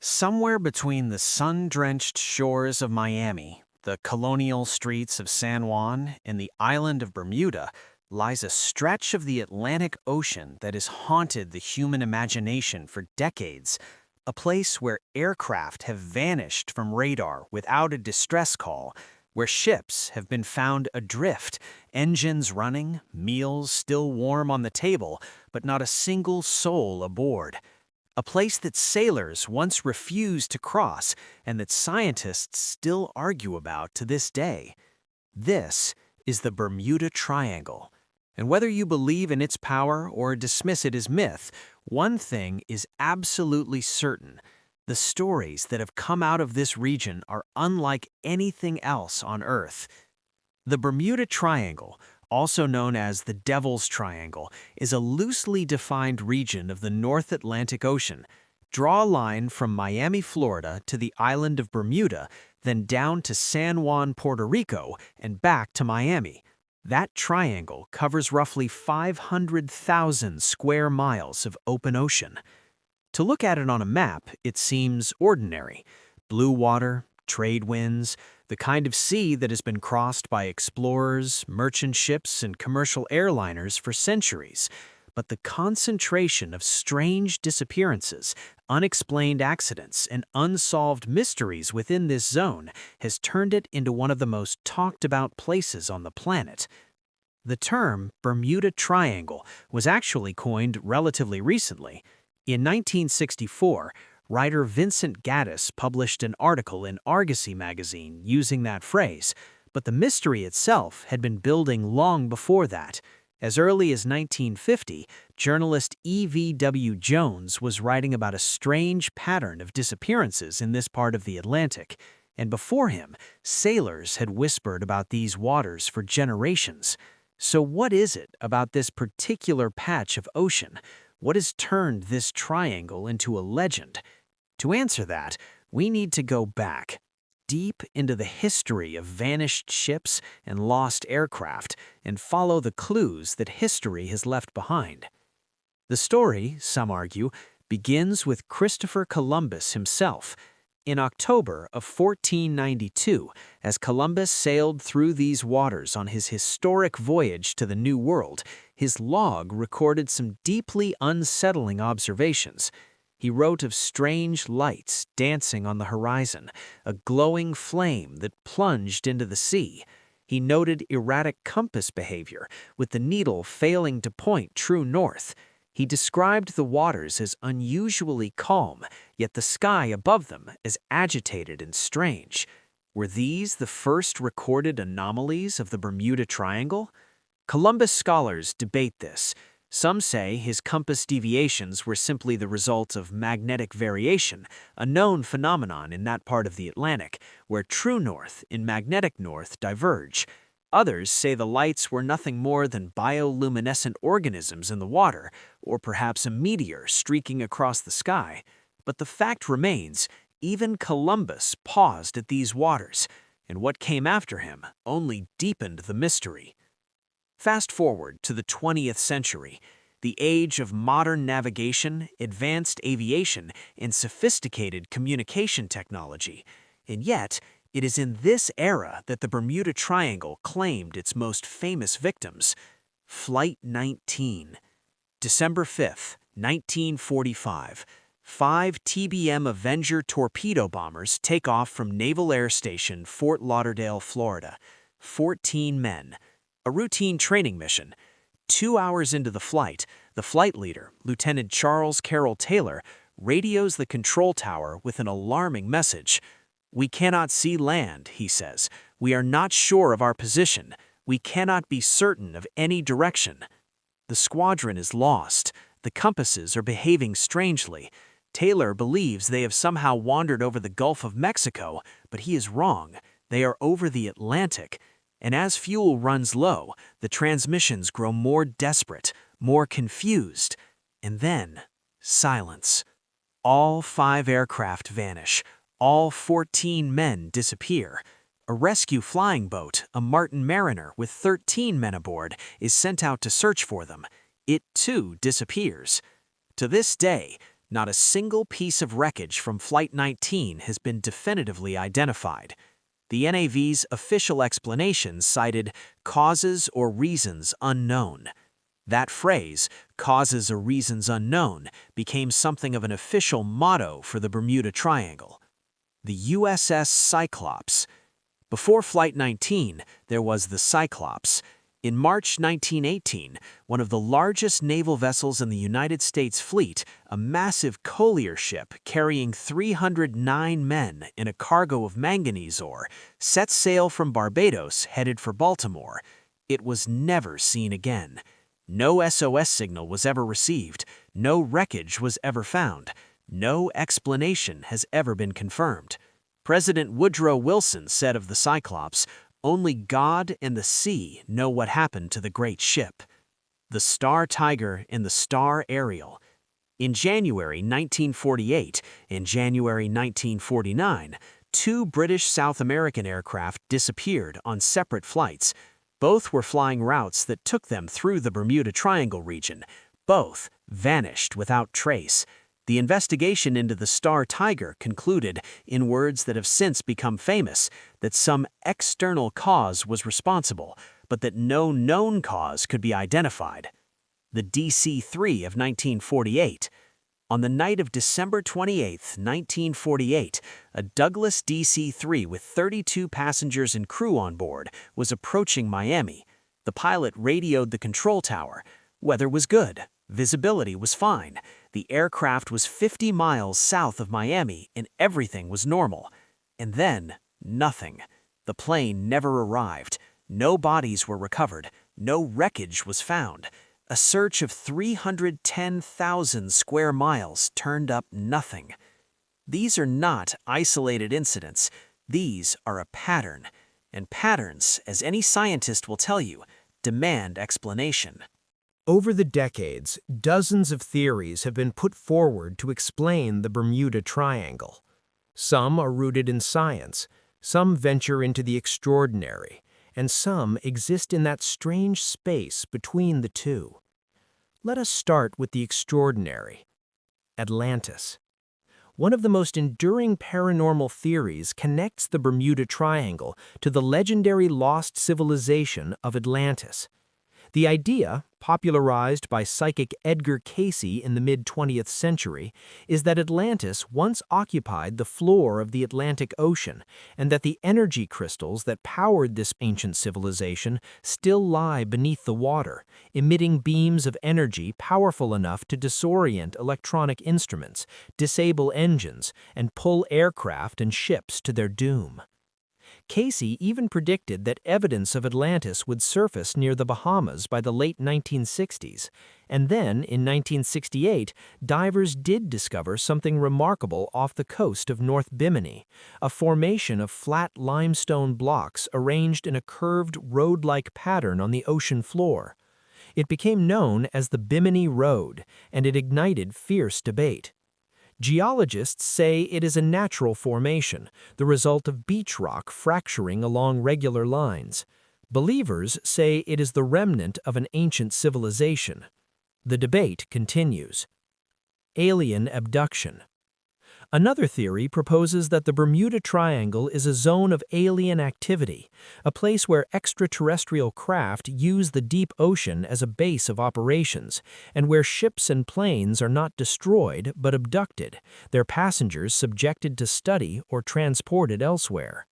Somewhere between the sun-drenched shores of Miami, the colonial streets of San Juan, and the island of Bermuda lies a stretch of the Atlantic Ocean that has haunted the human imagination for decades, a place where aircraft have vanished from radar without a distress call, where ships have been found adrift, engines running, meals still warm on the table, but not a single soul aboard. A place that sailors once refused to cross and that scientists still argue about to this day. This is the Bermuda Triangle. And whether you believe in its power or dismiss it as myth, one thing is absolutely certain. The stories that have come out of this region are unlike anything else on Earth. The Bermuda Triangle, also known as the Devil's Triangle, is a loosely defined region of the North Atlantic Ocean. Draw a line from Miami, Florida to the island of Bermuda, then down to San Juan, Puerto Rico, and back to Miami. That triangle covers roughly 500,000 square miles of open ocean. To look at it on a map, it seems ordinary. Blue water, trade winds, the kind of sea that has been crossed by explorers, merchant ships, and commercial airliners for centuries. But the concentration of strange disappearances, unexplained accidents, and unsolved mysteries within this zone has turned it into one of the most talked-about places on the planet. The term Bermuda Triangle was actually coined relatively recently. In 1964, writer Vincent Gaddis published an article in Argosy magazine using that phrase, but the mystery itself had been building long before that. As early as 1950, journalist E.V.W. Jones was writing about a strange pattern of disappearances in this part of the Atlantic, and before him, sailors had whispered about these waters for generations. So what is it about this particular patch of ocean? What has turned this triangle into a legend? To answer that, we need to go back, deep into the history of vanished ships and lost aircraft, and follow the clues that history has left behind. The story, some argue, begins with Christopher Columbus himself. In October of 1492, as Columbus sailed through these waters on his historic voyage to the New World, his log recorded some deeply unsettling observations. He wrote of strange lights dancing on the horizon, a glowing flame that plunged into the sea. He noted erratic compass behavior, with the needle failing to point true north. He described the waters as unusually calm, yet the sky above them as agitated and strange. Were these the first recorded anomalies of the Bermuda Triangle? Columbus scholars debate this. Some say his compass deviations were simply the result of magnetic variation, a known phenomenon in that part of the Atlantic, where true north and magnetic north diverge. Others say the lights were nothing more than bioluminescent organisms in the water, or perhaps a meteor streaking across the sky. But the fact remains, even Columbus paused at these waters, and what came after him only deepened the mystery. Fast forward to the 20th century, the age of modern navigation, advanced aviation, and sophisticated communication technology. And yet, it is in this era that the Bermuda Triangle claimed its most famous victims. Flight 19. December 5, 1945. 5 TBM Avenger torpedo bombers take off from Naval Air Station, Fort Lauderdale, Florida. 14 men. A routine training mission. 2 hours into the flight, the flight leader, Lieutenant Charles Carroll Taylor, radios the control tower with an alarming message. "We cannot see land," he says. "We are not sure of our position. We cannot be certain of any direction." The squadron is lost. The compasses are behaving strangely. Taylor believes they have somehow wandered over the Gulf of Mexico, but he is wrong. They are over the Atlantic. And as fuel runs low, the transmissions grow more desperate, more confused. And then, silence. All 5 aircraft vanish. All 14 men disappear. A rescue flying boat, a Martin Mariner with 13 men aboard, is sent out to search for them. It, too, disappears. To this day, not a single piece of wreckage from Flight 19 has been definitively identified. The NAV's official explanation cited causes or reasons unknown. That phrase, causes or reasons unknown, became something of an official motto for the Bermuda Triangle. The USS Cyclops. Before Flight 19, there was the Cyclops. In March 1918, one of the largest naval vessels in the United States fleet, a massive collier ship carrying 309 men and a cargo of manganese ore, set sail from Barbados headed for Baltimore. It was never seen again. No SOS signal was ever received. No wreckage was ever found. No explanation has ever been confirmed. President Woodrow Wilson said of the Cyclops, "Only God and the sea know what happened to the great ship." The Star Tiger and the Star Ariel. In January 1948 and January 1949, two British South American aircraft disappeared on separate flights. Both were flying routes that took them through the Bermuda Triangle region. Both vanished without trace. The investigation into the Star Tiger concluded, in words that have since become famous, that some external cause was responsible, but that no known cause could be identified. The DC-3 of 1948. On the night of December 28, 1948, a Douglas DC-3 with 32 passengers and crew on board was approaching Miami. The pilot radioed the control tower. Weather was good. Visibility was fine. The aircraft was 50 miles south of Miami and everything was normal. And then, nothing. The plane never arrived. No bodies were recovered. No wreckage was found. A search of 310,000 square miles turned up nothing. These are not isolated incidents. These are a pattern. And patterns, as any scientist will tell you, demand explanation. Over the decades, dozens of theories have been put forward to explain the Bermuda Triangle. Some are rooted in science, some venture into the extraordinary, and some exist in that strange space between the two. Let us start with the extraordinary. Atlantis. One of the most enduring paranormal theories connects the Bermuda Triangle to the legendary lost civilization of Atlantis. The idea, popularized by psychic Edgar Cayce in the mid-20th century, is that Atlantis once occupied the floor of the Atlantic Ocean, and that the energy crystals that powered this ancient civilization still lie beneath the water, emitting beams of energy powerful enough to disorient electronic instruments, disable engines, and pull aircraft and ships to their doom. Cayce even predicted that evidence of Atlantis would surface near the Bahamas by the late 1960s, and then, in 1968, divers did discover something remarkable off the coast of North Bimini, a formation of flat limestone blocks arranged in a curved road-like pattern on the ocean floor. It became known as the Bimini Road, and it ignited fierce debate. Geologists say it is a natural formation, the result of beach rock fracturing along regular lines. Believers say it is the remnant of an ancient civilization. The debate continues. Alien abduction. Another theory proposes that the Bermuda Triangle is a zone of alien activity, a place where extraterrestrial craft use the deep ocean as a base of operations, and where ships and planes are not destroyed but abducted, their passengers subjected to study or transported elsewhere.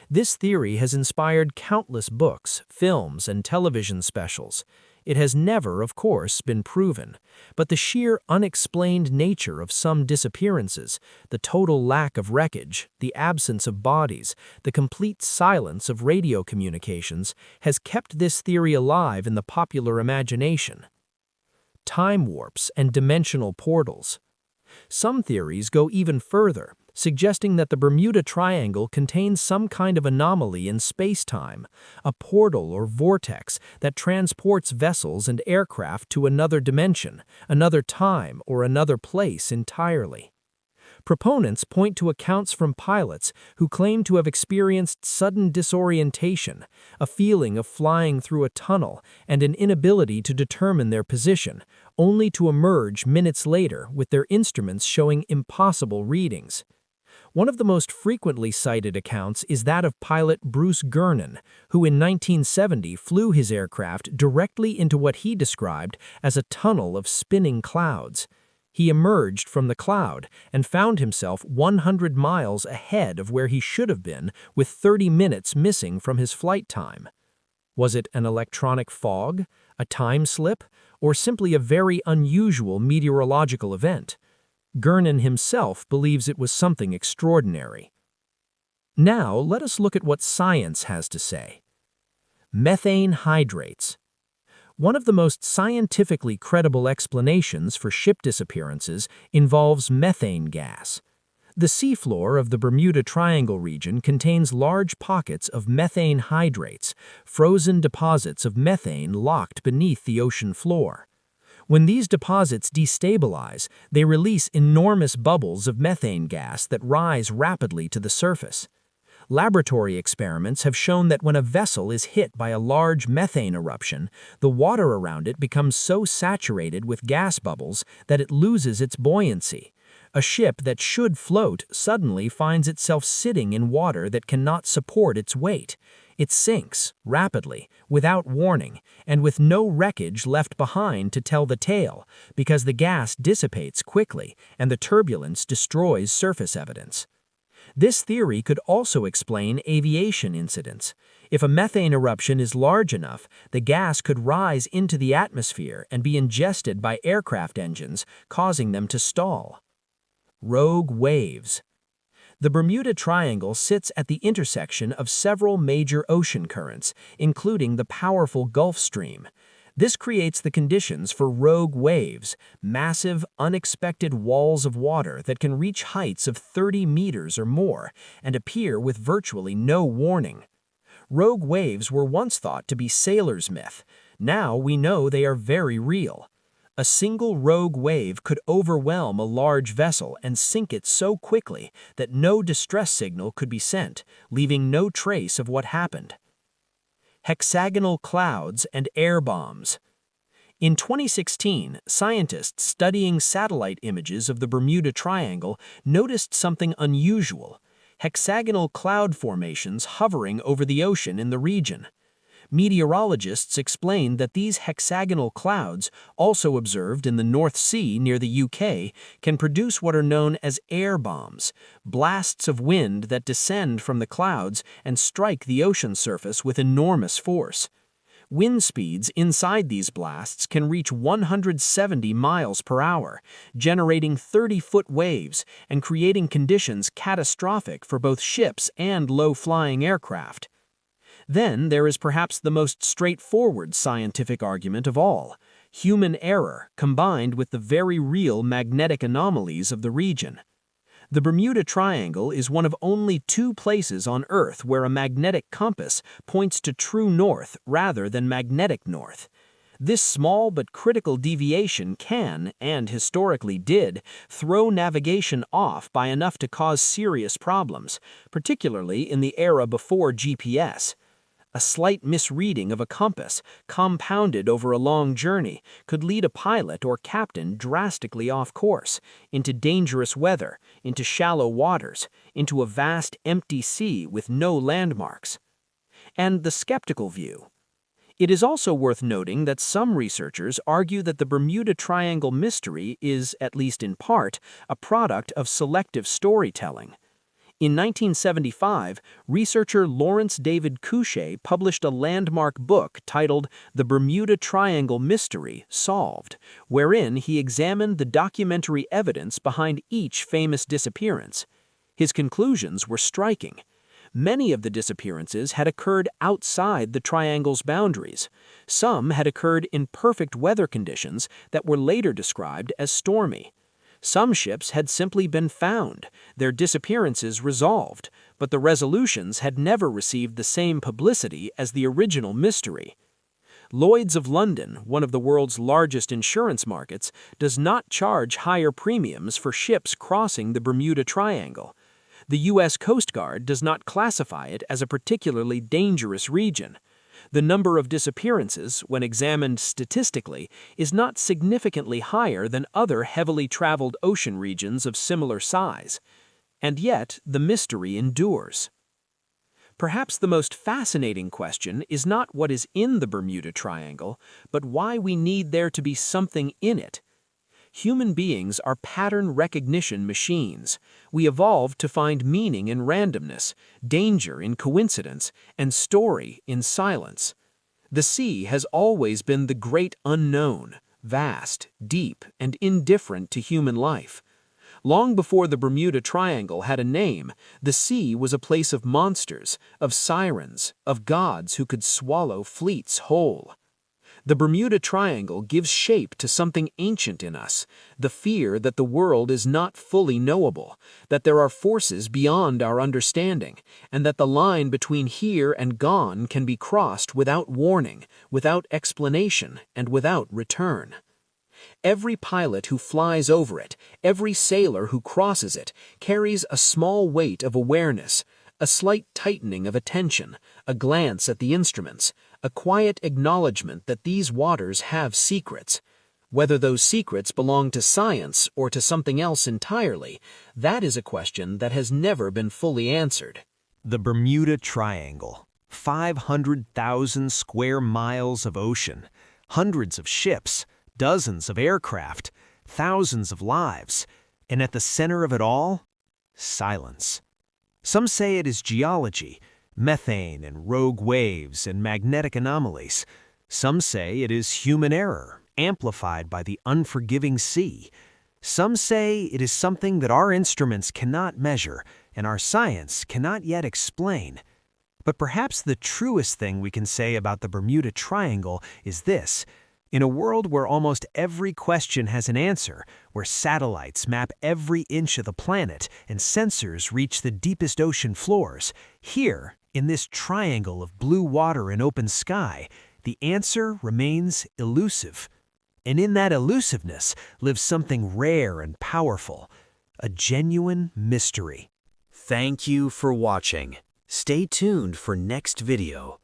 This theory has inspired countless books, films, and television specials. It has never, of course, been proven, but the sheer unexplained nature of some disappearances, the total lack of wreckage, the absence of bodies, the complete silence of radio communications has kept this theory alive in the popular imagination. Time warps and dimensional portals. Some theories go even further, suggesting that the Bermuda Triangle contains some kind of anomaly in space-time, a portal or vortex that transports vessels and aircraft to another dimension, another time, or another place entirely. Proponents point to accounts from pilots who claim to have experienced sudden disorientation, a feeling of flying through a tunnel, and an inability to determine their position, only to emerge minutes later with their instruments showing impossible readings. One of the most frequently cited accounts is that of pilot Bruce Gernon, who in 1970 flew his aircraft directly into what he described as a tunnel of spinning clouds. He emerged from the cloud and found himself 100 miles ahead of where he should have been, with 30 minutes missing from his flight time. Was it an electronic fog, a time slip, or simply a very unusual meteorological event? Gernon himself believes it was something extraordinary. Now, let us look at what science has to say. Methane hydrates. One of the most scientifically credible explanations for ship disappearances involves methane gas. The seafloor of the Bermuda Triangle region contains large pockets of methane hydrates, frozen deposits of methane locked beneath the ocean floor. When these deposits destabilize, they release enormous bubbles of methane gas that rise rapidly to the surface. Laboratory experiments have shown that when a vessel is hit by a large methane eruption, the water around it becomes so saturated with gas bubbles that it loses its buoyancy. A ship that should float suddenly finds itself sitting in water that cannot support its weight. It sinks rapidly, without warning, and with no wreckage left behind to tell the tale, because the gas dissipates quickly and the turbulence destroys surface evidence. This theory could also explain aviation incidents. If a methane eruption is large enough, the gas could rise into the atmosphere and be ingested by aircraft engines, causing them to stall. Rogue waves. The Bermuda Triangle sits at the intersection of several major ocean currents, including the powerful Gulf Stream. This creates the conditions for rogue waves, massive, unexpected walls of water that can reach heights of 30 meters or more and appear with virtually no warning. Rogue waves were once thought to be sailors' myth. Now we know they are very real. A single rogue wave could overwhelm a large vessel and sink it so quickly that no distress signal could be sent, leaving no trace of what happened. Hexagonal clouds and air bombs. In 2016, scientists studying satellite images of the Bermuda Triangle noticed something unusual: hexagonal cloud formations hovering over the ocean in the region. Meteorologists explained that these hexagonal clouds, also observed in the North Sea near the UK, can produce what are known as air bombs, blasts of wind that descend from the clouds and strike the ocean surface with enormous force. Wind speeds inside these blasts can reach 170 miles per hour, generating 30-foot waves and creating conditions catastrophic for both ships and low-flying aircraft. Then there is perhaps the most straightforward scientific argument of all: human error combined with the very real magnetic anomalies of the region. The Bermuda Triangle is one of only 2 places on Earth where a magnetic compass points to true north rather than magnetic north. This small but critical deviation can, and historically did, throw navigation off by enough to cause serious problems, particularly in the era before GPS. A slight misreading of a compass, compounded over a long journey, could lead a pilot or captain drastically off course, into dangerous weather, into shallow waters, into a vast empty sea with no landmarks. And the skeptical view. It is also worth noting that some researchers argue that the Bermuda Triangle mystery is, at least in part, a product of selective storytelling. In 1975, researcher Lawrence David Couchet published a landmark book titled The Bermuda Triangle Mystery, Solved, wherein he examined the documentary evidence behind each famous disappearance. His conclusions were striking. Many of the disappearances had occurred outside the triangle's boundaries. Some had occurred in perfect weather conditions that were later described as stormy. Some ships had simply been found, their disappearances resolved, but the resolutions had never received the same publicity as the original mystery. Lloyd's of London, one of the world's largest insurance markets, does not charge higher premiums for ships crossing the Bermuda Triangle. The U.S. Coast Guard does not classify it as a particularly dangerous region. The number of disappearances, when examined statistically, is not significantly higher than other heavily traveled ocean regions of similar size. And yet, the mystery endures. Perhaps the most fascinating question is not what is in the Bermuda Triangle, but why we need there to be something in it. Human beings are pattern recognition machines. We evolved to find meaning in randomness, danger in coincidence, and story in silence. The sea has always been the great unknown, vast, deep, and indifferent to human life. Long before the Bermuda Triangle had a name, the sea was a place of monsters, of sirens, of gods who could swallow fleets whole. The Bermuda Triangle gives shape to something ancient in us, the fear that the world is not fully knowable, that there are forces beyond our understanding, and that the line between here and gone can be crossed without warning, without explanation, and without return. Every pilot who flies over it, every sailor who crosses it, carries a small weight of awareness, a slight tightening of attention, a glance at the instruments, a quiet acknowledgement that these waters have secrets. Whether those secrets belong to science or to something else entirely, that is a question that has never been fully answered. The Bermuda Triangle. 500,000 square miles of ocean, hundreds of ships, dozens of aircraft, thousands of lives, and at the center of it all, silence. Some say it is geology, methane and rogue waves and magnetic anomalies. Some say it is human error, amplified by the unforgiving sea. Some say it is something that our instruments cannot measure and our science cannot yet explain. But perhaps the truest thing we can say about the Bermuda Triangle is this. In a world where almost every question has an answer, where satellites map every inch of the planet and sensors reach the deepest ocean floors, here, in this triangle of blue water and open sky, the answer remains elusive. And in that elusiveness lives something rare and powerful, a genuine mystery. Thank you for watching. Stay tuned for next video.